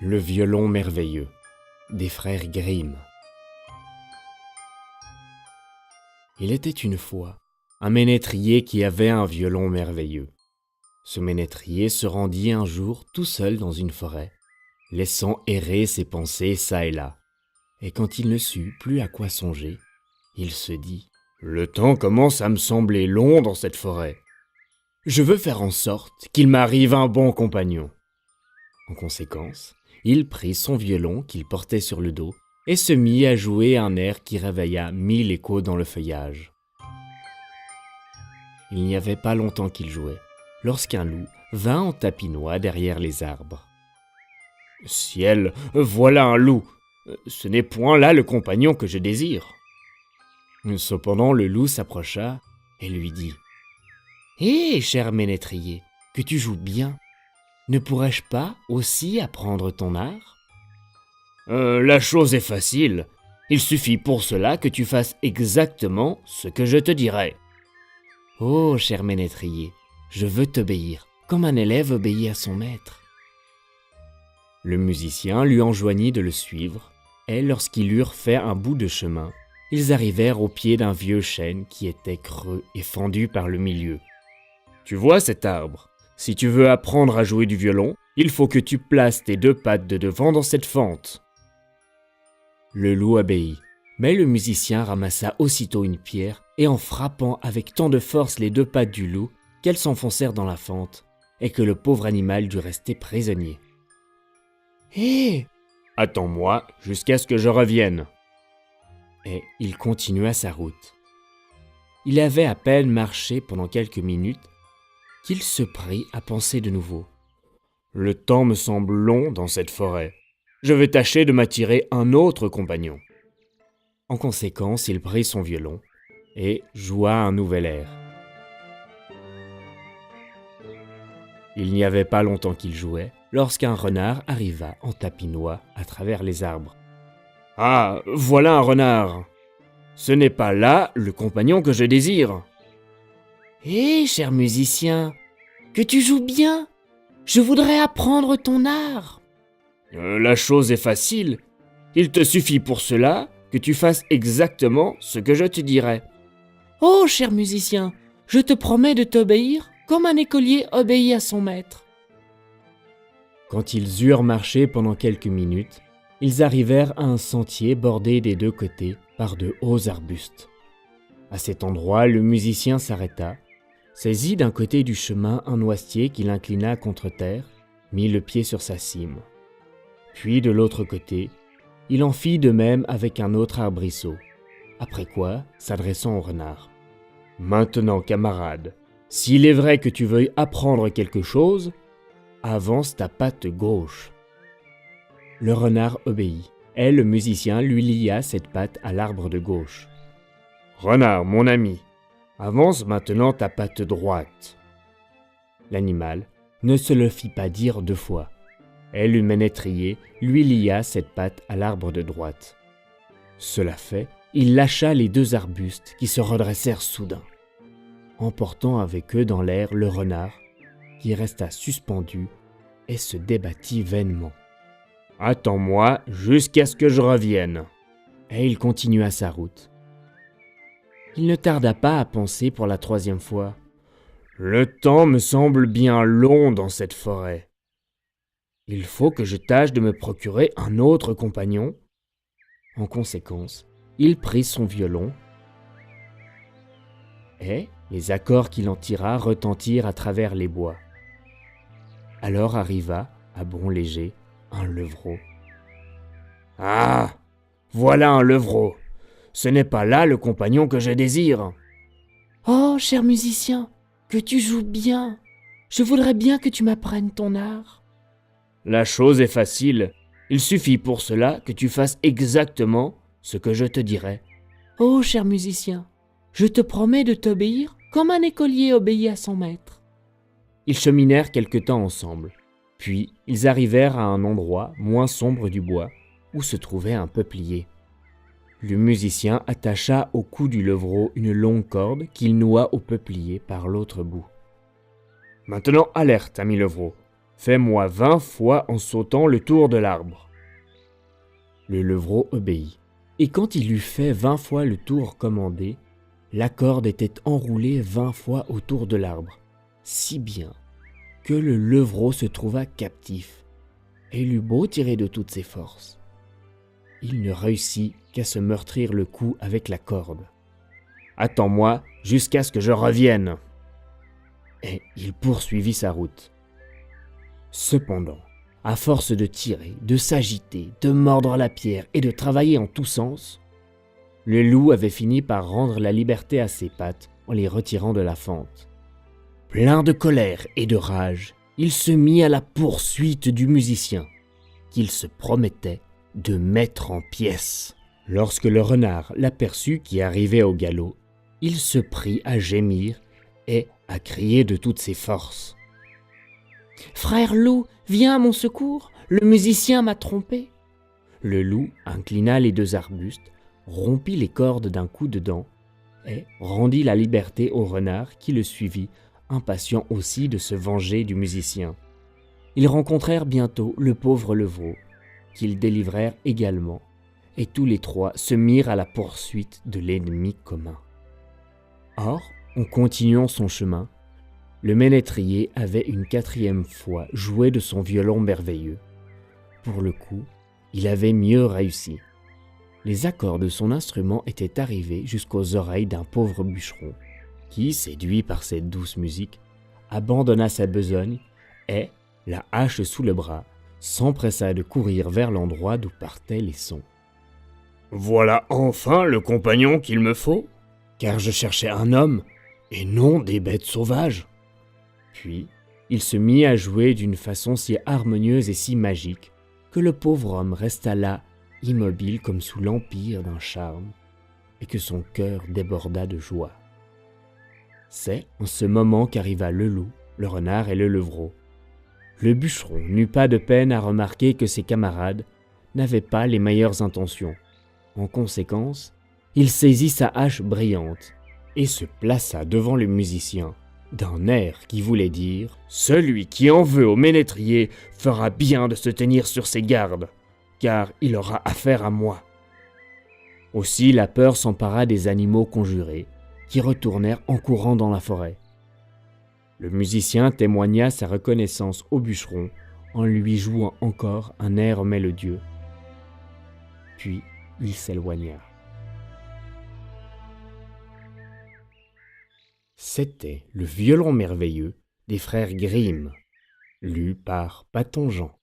Le violon merveilleux des frères Grimm. Il était une fois un ménétrier qui avait un violon merveilleux. Ce ménétrier se rendit un jour tout seul dans une forêt, laissant errer ses pensées çà et là. Et quand il ne sut plus à quoi songer, il se dit « Le temps commence à me sembler long dans cette forêt. Je veux faire en sorte qu'il m'arrive un bon compagnon. » En conséquence, il prit son violon qu'il portait sur le dos et se mit à jouer un air qui réveilla 1000 échos dans le feuillage. Il n'y avait pas longtemps qu'il jouait, lorsqu'un loup vint en tapinois derrière les arbres. « Ciel, voilà un loup! Ce n'est point là le compagnon que je désire. » Cependant le loup s'approcha et lui dit « Hé, cher ménétrier, que tu joues bien! Ne pourrais-je pas aussi apprendre ton art ?»« La chose est facile. Il suffit pour cela que tu fasses exactement ce que je te dirai. »« Oh, cher ménétrier, je veux t'obéir, comme un élève obéit à son maître. » Le musicien lui enjoignit de le suivre, et lorsqu'ils eurent fait un bout de chemin, ils arrivèrent au pied d'un vieux chêne qui était creux et fendu par le milieu. « Tu vois cet arbre ? Si tu veux apprendre à jouer du violon, il faut que tu places tes 2 pattes de devant dans cette fente. » Le loup obéit, mais le musicien ramassa aussitôt une pierre et en frappant avec tant de force les 2 pattes du loup qu'elles s'enfoncèrent dans la fente et que le pauvre animal dut rester prisonnier. « Hé ! Attends-moi jusqu'à ce que je revienne. » Et il continua sa route. Il avait à peine marché pendant quelques minutes qu'il se prit à penser de nouveau. « Le temps me semble long dans cette forêt. Je vais tâcher de m'attirer un autre compagnon. » En conséquence, il prit son violon et joua un nouvel air. Il n'y avait pas longtemps qu'il jouait, lorsqu'un renard arriva en tapinois à travers les arbres. « Ah, voilà un renard! Ce n'est pas là le compagnon que je désire. »« Hé, cher musicien, que tu joues bien! Je voudrais apprendre ton art. »« La chose est facile. Il te suffit pour cela que tu fasses exactement ce que je te dirai. »« Oh, cher musicien, je te promets de t'obéir comme un écolier obéit à son maître. » Quand ils eurent marché pendant quelques minutes, ils arrivèrent à un sentier bordé des 2 côtés par de hauts arbustes. À cet endroit, le musicien s'arrêta, saisit d'un côté du chemin un noisetier qu'il inclina contre terre, mit le pied sur sa cime. Puis de l'autre côté, il en fit de même avec un autre arbrisseau, après quoi, s'adressant au renard. « Maintenant, camarade, s'il est vrai que tu veuilles apprendre quelque chose, avance ta patte gauche. » Le renard obéit, et le musicien lui lia cette patte à l'arbre de gauche. « Renard, mon ami, avance maintenant ta patte droite. » L'animal ne se le fit pas dire 2 fois, et le ménétrier lui lia cette patte à l'arbre de droite. Cela fait, il lâcha les 2 arbustes qui se redressèrent soudain, emportant avec eux dans l'air le renard, qui resta suspendu et se débattit vainement. « Attends-moi jusqu'à ce que je revienne. » Et il continua sa route. Il ne tarda pas à penser pour la 3e fois. « Le temps me semble bien long dans cette forêt. Il faut que je tâche de me procurer un autre compagnon. » En conséquence, il prit son violon et les accords qu'il en tira retentirent à travers les bois. Alors arriva, à bond léger, un levreau. « Ah, voilà un levreau. Ce n'est pas là le compagnon que je désire. »« Oh, cher musicien, que tu joues bien. Je voudrais bien que tu m'apprennes ton art. »« La chose est facile. Il suffit pour cela que tu fasses exactement ce que je te dirai. »« Oh, cher musicien, je te promets de t'obéir comme un écolier obéit à son maître. » Ils cheminèrent quelque temps ensemble. Puis, ils arrivèrent à un endroit moins sombre du bois, où se trouvait un peuplier. Le musicien attacha au cou du levreau une longue corde qu'il noua au peuplier par l'autre bout. « Maintenant, alerte, ami levreau. Fais-moi 20 fois en sautant le tour de l'arbre. » Le levreau obéit, et quand il eut fait 20 fois le tour commandé, la corde était enroulée 20 fois autour de l'arbre, si bien que le levreau se trouva captif, et il eut beau tirer de toutes ses forces. Il ne réussit qu'à se meurtrir le cou avec la corde. « Attends-moi jusqu'à ce que je revienne !» Et il poursuivit sa route. Cependant, à force de tirer, de s'agiter, de mordre la pierre et de travailler en tous sens, le loup avait fini par rendre la liberté à ses pattes en les retirant de la fente. Plein de colère et de rage, il se mit à la poursuite du musicien, qu'il se promettait de mettre en pièces. Lorsque le renard l'aperçut qui arrivait au galop, il se prit à gémir et à crier de toutes ses forces. « Frère loup, viens à mon secours, le musicien m'a trompé. » Le loup inclina les 2 arbustes, rompit les cordes d'un coup de dent et rendit la liberté au renard qui le suivit, impatient aussi de se venger du musicien. Ils rencontrèrent bientôt le pauvre levreau, qu'ils délivrèrent également, et tous les 3 se mirent à la poursuite de l'ennemi commun. Or, en continuant son chemin, le ménétrier avait une 4e fois joué de son violon merveilleux. Pour le coup, il avait mieux réussi. Les accords de son instrument étaient arrivés jusqu'aux oreilles d'un pauvre bûcheron, qui, séduit par cette douce musique, abandonna sa besogne et, la hache sous le bras, s'empressa de courir vers l'endroit d'où partaient les sons. « Voilà enfin le compagnon qu'il me faut, car je cherchais un homme et non des bêtes sauvages. » Puis, il se mit à jouer d'une façon si harmonieuse et si magique que le pauvre homme resta là, immobile comme sous l'empire d'un charme, et que son cœur déborda de joie. C'est en ce moment qu'arriva le loup, le renard et le levreau. Le bûcheron n'eut pas de peine à remarquer que ses camarades n'avaient pas les meilleures intentions. En conséquence, il saisit sa hache brillante et se plaça devant le musicien, d'un air qui voulait dire « Celui qui en veut au ménétrier fera bien de se tenir sur ses gardes, car il aura affaire à moi. » Aussi la peur s'empara des animaux conjurés, qui retournèrent en courant dans la forêt. Le musicien témoigna sa reconnaissance au bûcheron en lui jouant encore un air mélodieux. Puis il s'éloigna. C'était le violon merveilleux des frères Grimm, lu par Paton Jean.